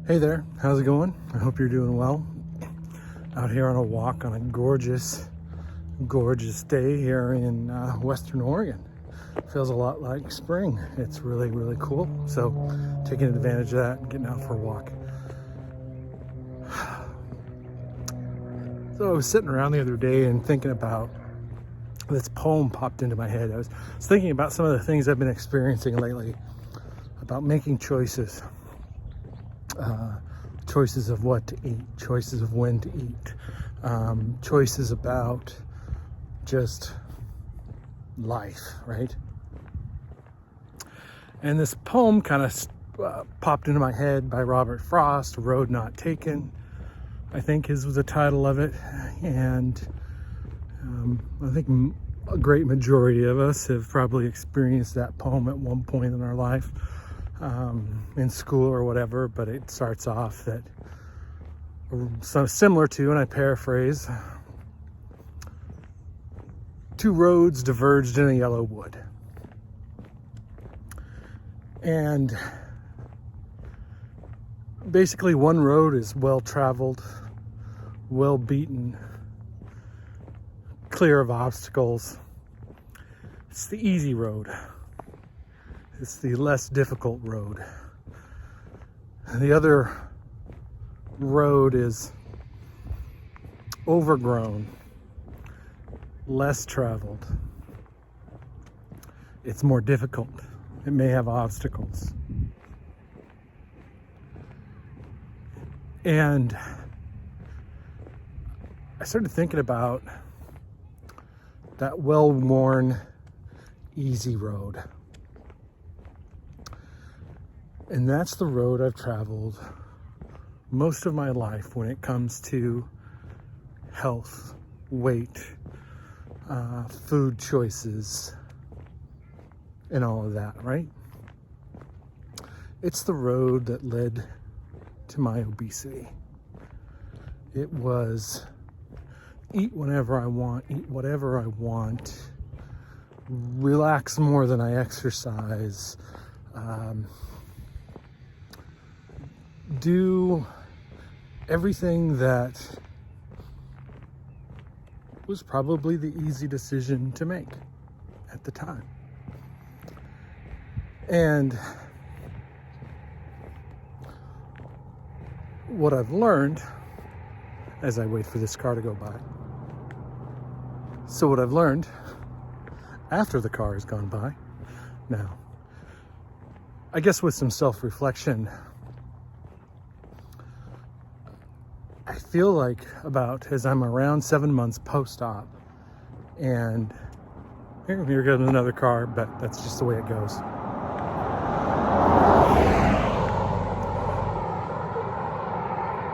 Hey there, how's it going? I hope you're doing well. Out here on a walk on a gorgeous day here in Western Oregon. Feels a lot like spring. It's really cool. So taking advantage of that and getting out for a walk. So I was sitting around the other day and thinking about this poem popped into my head. I was thinking about some of the things I've been experiencing lately, about making choices. Choices of what to eat, choices of when to eat, choices about just life, right? And this poem kind of popped into my head by Robert Frost, Road Not Taken, I think was the title of it. And I think a great majority of us have probably experienced that poem at one point in our life. In school or whatever, but it starts off that so similar to, and I paraphrase, two roads diverged in a yellow wood. And basically one road is well traveled, well beaten, clear of obstacles. It's the easy road. It's the less difficult road. And the other road is overgrown, less traveled. It's more difficult. It may have obstacles. And I started thinking about that well-worn, easy road. And that's the road I've traveled most of my life when it comes to health, weight, food choices, and all of that, right? It's the road that led to my obesity. It was eat whenever I want, eat whatever I want, relax more than I exercise, do everything that was probably the easy decision to make at the time. And what I've learned as I wait for this car to go by. So what I've learned after the car has gone by, now, I guess with some self-reflection, I feel like as I'm around 7 months post-op, and here goes another car, but that's just the way it goes.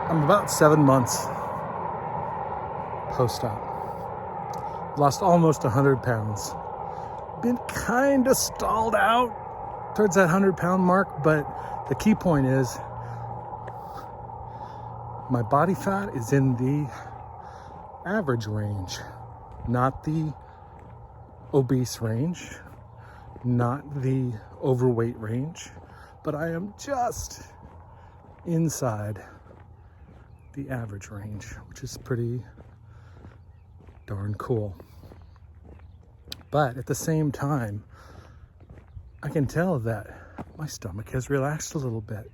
I'm about 7 months post-op. Lost almost 100 pounds. Been kind of stalled out towards that 100-pound mark, but the key point is my body fat is in the average range, not the obese range, not the overweight range, but I am just inside the average range, which is pretty darn cool. But at the same time, I can tell that my stomach has relaxed a little bit.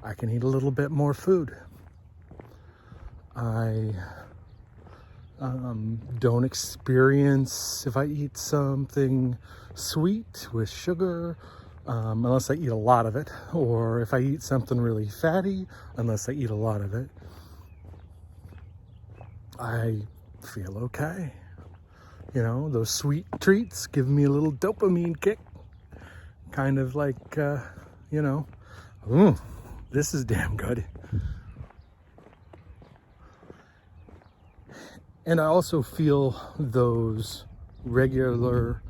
I can eat a little bit more food. I don't experience, if I eat something sweet with sugar, unless I eat a lot of it, or if I eat something really fatty, unless I eat a lot of it, I feel okay. You know, those sweet treats give me a little dopamine kick. Kind of like, this is damn good. And I also feel those regular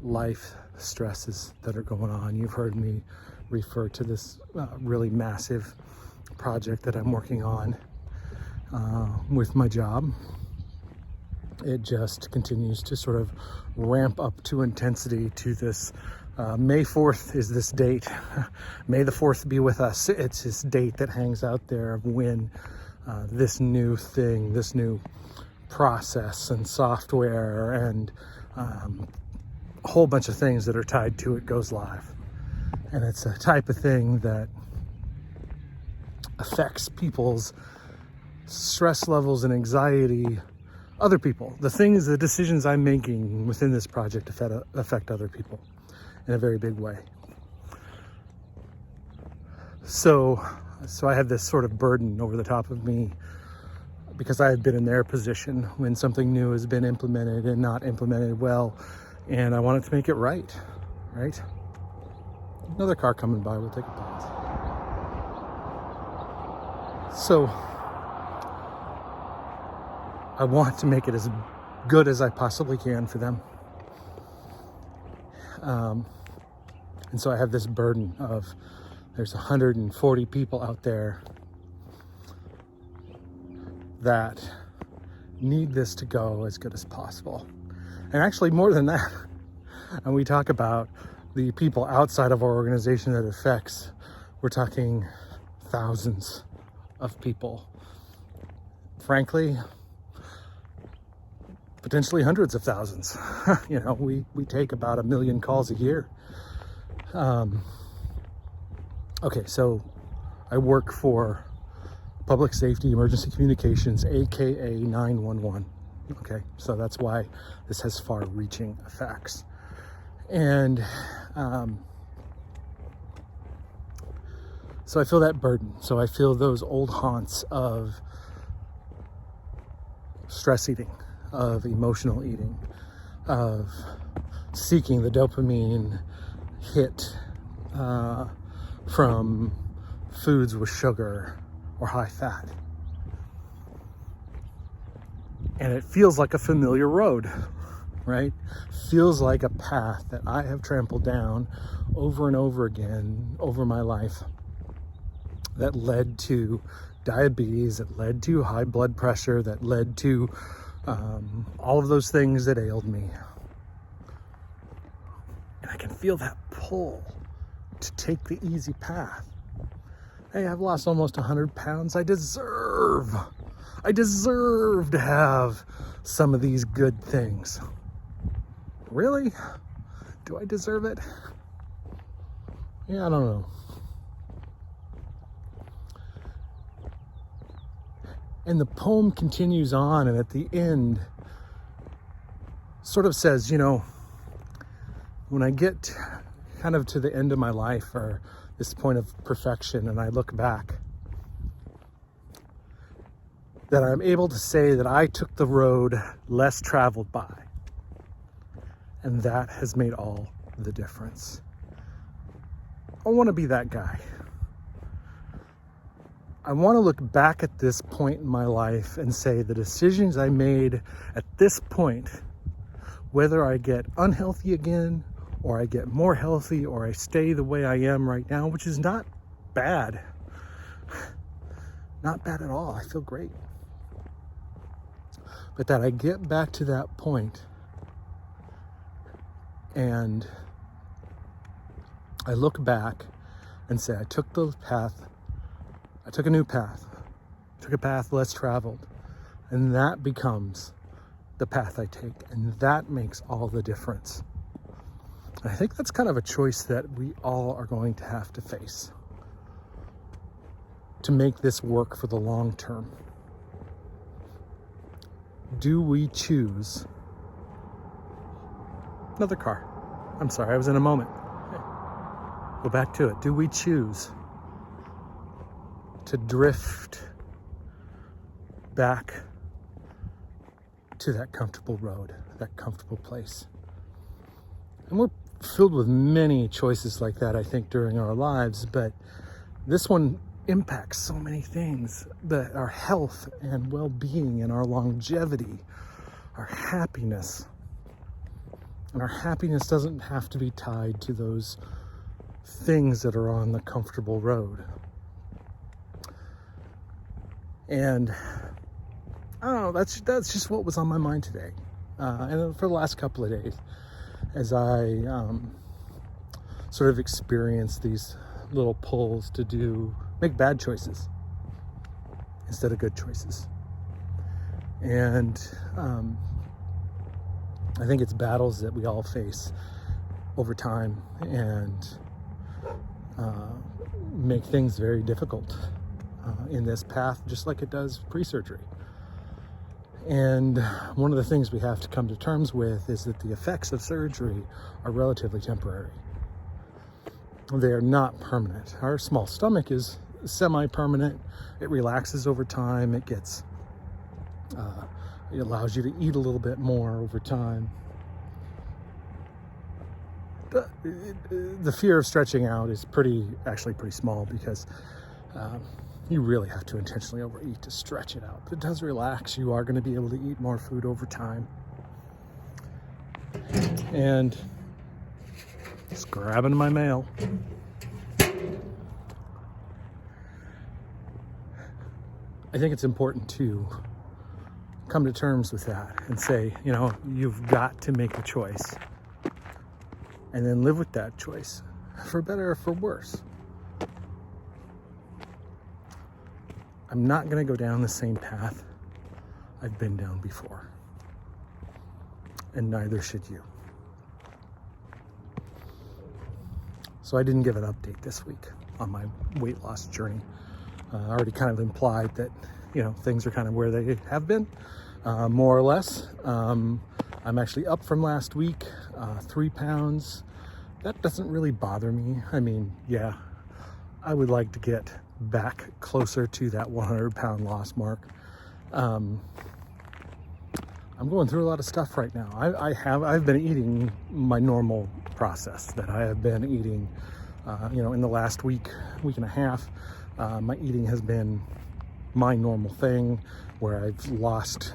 life stresses that are going on. You've heard me refer to this really massive project that I'm working on with my job. It just continues to sort of ramp up to intensity to this May 4th is this date. May the 4th be with us. It's this date that hangs out there of when this new thing, this new process and software and a whole bunch of things that are tied to it goes live. And it's a type of thing that affects people's stress levels and anxiety. Other people, the decisions I'm making within this project affect other people in a very big way. So I have this sort of burden over the top of me because I have been in their position when something new has been implemented and not implemented well, and I wanted to make it right? Another car coming by, we'll take a pause. So I want to make it as good as I possibly can for them. And so I have this burden of there's 140 people out there that need this to go as good as possible. And actually more than that, and we talk about the people outside of our organization that it affects, we're talking thousands of people. Frankly, potentially hundreds of thousands. You know, we take about 1 million calls a year. Okay, so I work for Public Safety Emergency Communications, aka 911. Okay, so that's why this has far-reaching effects. And so I feel that burden. So I feel those old haunts of stress eating, of emotional eating, of seeking the dopamine hit from foods with sugar or high fat. And it feels like a familiar road, right? Feels like a path that I have trampled down over and over again over my life that led to diabetes, that led to high blood pressure, that led to all of those things that ailed me. And I can feel that pull to take the easy path. Hey, I've lost almost 100 pounds. I deserve to have some of these good things. Really? Do I deserve it? Yeah, I don't know. And the poem continues on, and at the end sort of says, you know, when I get kind of to the end of my life or this point of perfection and I look back, that I'm able to say that I took the road less traveled by. And that has made all the difference. I want to be that guy. I want to look back at this point in my life and say the decisions I made at this point, whether I get unhealthy again, or I get more healthy, or I stay the way I am right now, which is not bad. Not bad at all. I feel great. But that I get back to that point and I look back and say, I took a new path, took a path less traveled, and that becomes the path I take, and that makes all the difference. I think that's kind of a choice that we all are going to have to face to make this work for the long term. Do we choose another car? I'm sorry, I was in a moment. Okay. Go back to it. Do we choose to drift back to that comfortable road, that comfortable place? And we're filled with many choices like that, I think, during our lives, but this one impacts so many things, that our health and well-being and our longevity, our happiness. And our happiness doesn't have to be tied to those things that are on the comfortable road. And I don't know, that's just what was on my mind today. And for the last couple of days, as I sort of experience these little pulls to make bad choices instead of good choices. And I think it's battles that we all face over time and make things very difficult in this path, just like it does pre-surgery. And one of the things we have to come to terms with is that the effects of surgery are relatively temporary. They are not permanent. Our small stomach is semi-permanent. It relaxes over time. It allows you to eat a little bit more over time. The fear of stretching out is actually pretty small, because you really have to intentionally overeat to stretch it out. But it does relax. You are going to be able to eat more food over time. And just grabbing my mail. I think it's important to come to terms with that and say, you've got to make a choice. And then live with that choice, for better or for worse. I'm not going to go down the same path I've been down before. And neither should you. So I didn't give an update this week on my weight loss journey. I already kind of implied that, things are kind of where they have been, more or less. I'm actually up from last week, 3 pounds. That doesn't really bother me. I mean, yeah, I would like to get back closer to that 100-pound loss mark. I'm going through a lot of stuff right now. I've been eating my normal process that I have been eating, in the last week and a half. My eating has been my normal thing, where I've lost,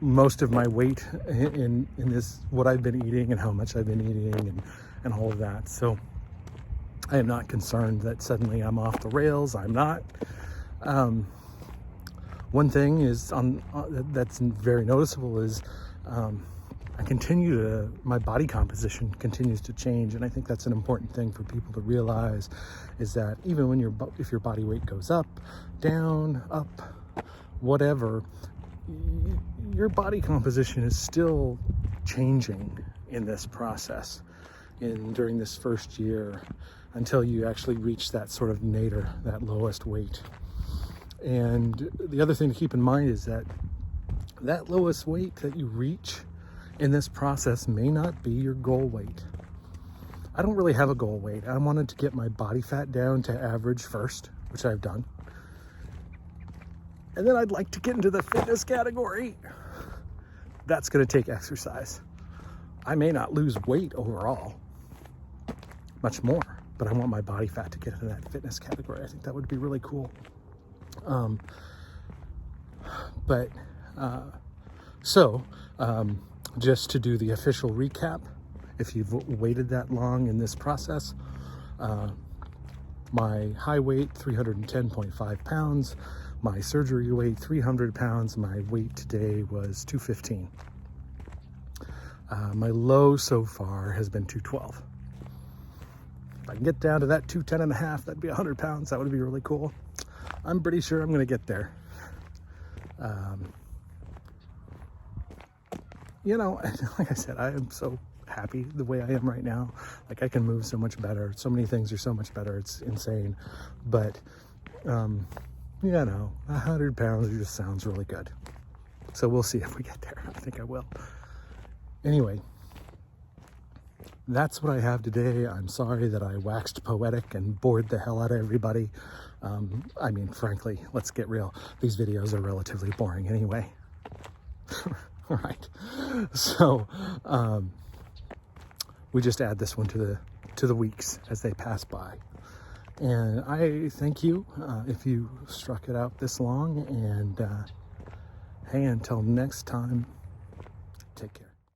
most of my weight in this, what I've been eating and how much I've been eating and all of that. So I am not concerned that suddenly I'm off the rails. I'm not. One thing is that's very noticeable is my body composition continues to change, and I think that's an important thing for people to realize, is that even when if your body weight goes up, down, up, whatever, your body composition is still changing in this process during this first year, until you actually reach that sort of nadir, that lowest weight. And the other thing to keep in mind is that lowest weight that you reach in this process may not be your goal weight. I don't really have a goal weight. I wanted to get my body fat down to average first, which I've done. And then I'd like to get into the fitness category. That's going to take exercise. I may not lose weight overall, much more, but I want my body fat to get into that fitness category. I think that would be really cool. Just to do the official recap, if you've waited that long in this process, my high weight, 310.5 pounds, my surgery weight, 300 pounds, my weight today was 215. My low so far has been 212. If I can get down to that 210.5, that'd be 100 pounds. That would be really cool. I'm pretty sure I'm going to get there. Like I said, I am so happy the way I am right now. Like, I can move so much better. So many things are so much better. It's insane. But, 100 pounds just sounds really good. So we'll see if we get there. I think I will. Anyway, that's what I have today. I'm sorry that I waxed poetic and bored the hell out of everybody. Frankly, let's get real. These videos are relatively boring anyway. All right. So, we just add this one to the weeks as they pass by. And I thank you if you struck it out this long. And hey, until next time, take care.